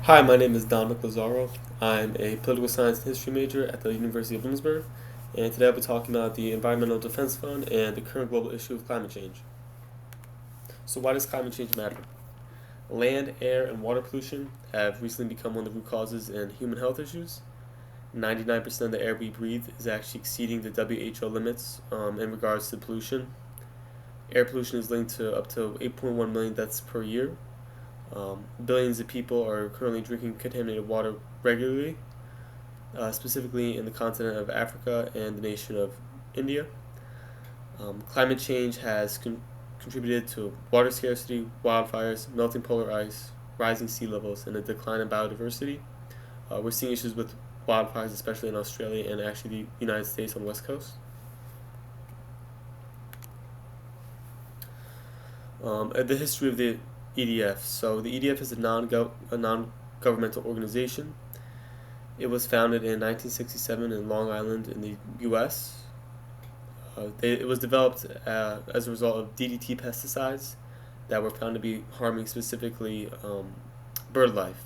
Hi, my name is Dominic Lazaro. I'm a political science and history major at the University of Bloomsburg, and today I'll be talking about the Environmental Defense Fund and the current global issue of climate change. So, why does climate change matter? Land, air, and water pollution have recently become one of the root causes in human health issues. 99% of the air we breathe is actually exceeding the WHO limits in regards to pollution. Air pollution is linked to up to 8.1 million deaths per year. Billions of people are currently drinking contaminated water regularly, specifically in the continent of Africa and the nation of India. Climate change has contributed to water scarcity, wildfires, melting polar ice, rising sea levels, and a decline in biodiversity. We're seeing issues with wildfires, especially in Australia and actually the United States on the West Coast. The history of the EDF. So the EDF is a non-governmental organization. It was founded in 1967 in Long Island in the U.S. It was developed as a result of DDT pesticides that were found to be harming specifically bird life.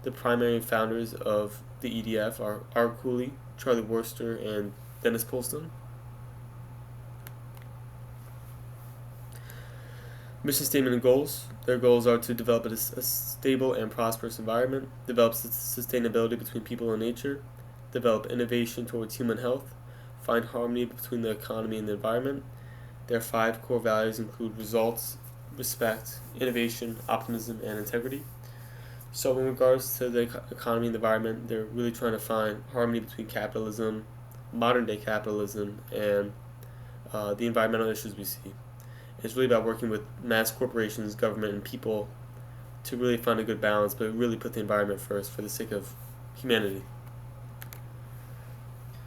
The primary founders of the EDF are Art Cooley, Charlie Worster, and Dennis Polston. Mission statement and goals. Their goals are to develop a stable and prosperous environment, develop sustainability between people and nature, develop innovation towards human health, find harmony between the economy and the environment. Their 5 core values include results, respect, innovation, optimism, and integrity. So, in regards to the economy and the environment, they're really trying to find harmony between capitalism, modern day capitalism, and the environmental issues we see. It's really about working with mass corporations, government, and people to really find a good balance, but really put the environment first for the sake of humanity.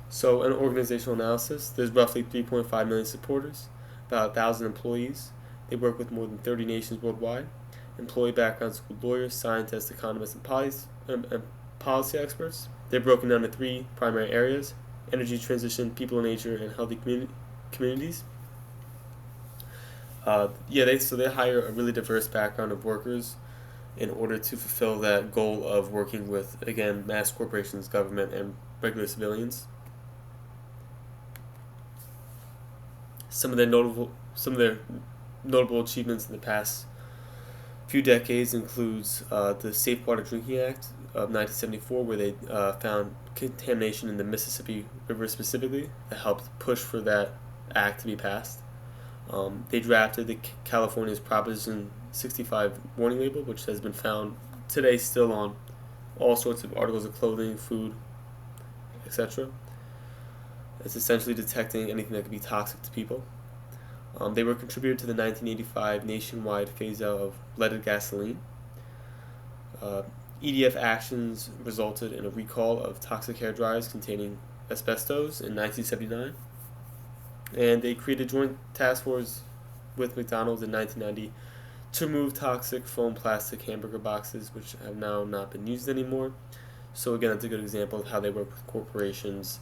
So, an organizational analysis, there's roughly 3.5 million supporters, about 1,000 employees. They work with more than 30 nations worldwide. Employee backgrounds include lawyers, scientists, economists, and policy experts. They're broken down into 3 primary areas: energy transition, people and nature, and healthy communities. They hire a really diverse background of workers in order to fulfill that goal of working with, again, mass corporations, government, and regular civilians. Some of their notable achievements in the past few decades includes the Safe Water Drinking Act of 1974, where they found contamination in the Mississippi River specifically that helped push for that act to be passed. They drafted the California's Proposition 65 warning label, which has been found today still on all sorts of articles of clothing, food, etc. It's essentially detecting anything that could be toxic to people. They were contributed to the 1985 nationwide phase-out of leaded gasoline. Uh, EDF actions resulted in a recall of toxic hair dryers containing asbestos in 1979, and they created a joint task force with McDonald's in 1990 to remove toxic foam plastic hamburger boxes, which have now not been used anymore. So again, that's a good example of how they work with corporations,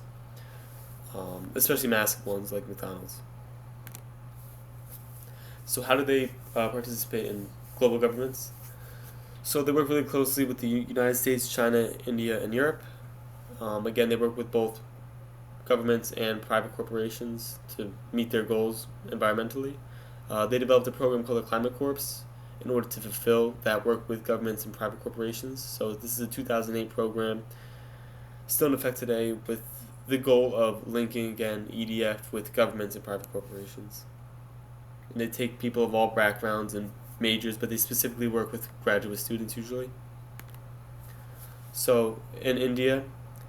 especially massive ones like McDonald's. So how do they participate in global governments? So they work really closely with the United States, China, India, and Europe. Again, they work with both governments and private corporations to meet their goals environmentally. They developed a program called the Climate Corps in order to fulfill that work with governments and private corporations. So this is a 2008 program, still in effect today, with the goal of linking again EDF with governments and private corporations. And they take people of all backgrounds and majors, but they specifically work with graduate students usually. So in India,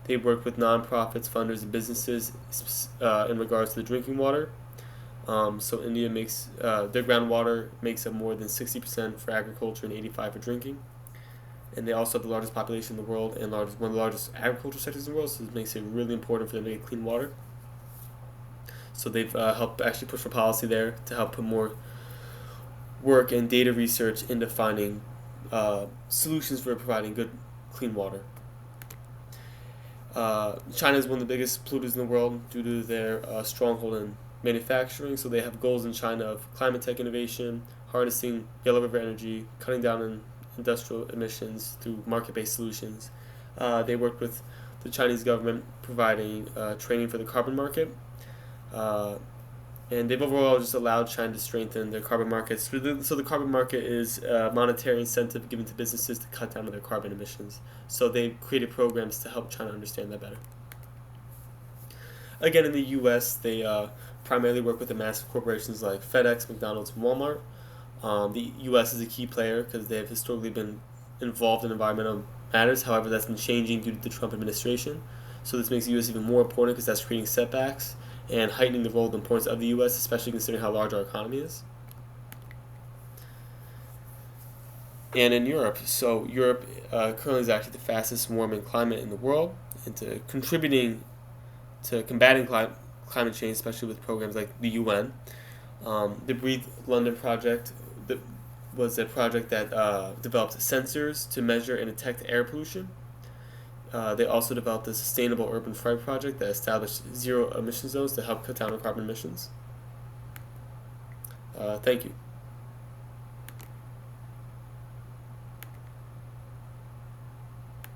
they work with nonprofits, funders, and businesses in regards to the drinking water. So India makes their groundwater makes up more than 60% for agriculture and 85% for drinking. And they also have the largest population in the world and one of the largest agricultural sectors in the world. So it makes it really important for them to get clean water. So they've helped actually push for policy there to help put more work and data research into finding solutions for providing good, clean water. China is one of the biggest polluters in the world due to their stronghold in manufacturing. So they have goals in China of climate tech innovation, harnessing yellow river energy, cutting down industrial emissions through market-based solutions. They worked with the Chinese government providing training for the carbon market. And they've overall just allowed China to strengthen their carbon markets. So the carbon market is a monetary incentive given to businesses to cut down on their carbon emissions. So they've created programs to help China understand that better. Again, in the U.S., they primarily work with the massive corporations like FedEx, McDonald's, and Walmart. The U.S. is a key player because they have historically been involved in environmental matters. However, that's been changing due to the Trump administration. So this makes the U.S. even more important because that's creating setbacks and heightening the role and importance of the U.S., especially considering how large our economy is. And in Europe, so Europe currently is actually the fastest warming climate in the world, and to contributing to combating climate change, especially with programs like the UN. The Breathe London project was a project that developed sensors to measure and detect air pollution. They also developed the Sustainable Urban Flight project that established zero emission zones to help cut down on carbon emissions. Thank you.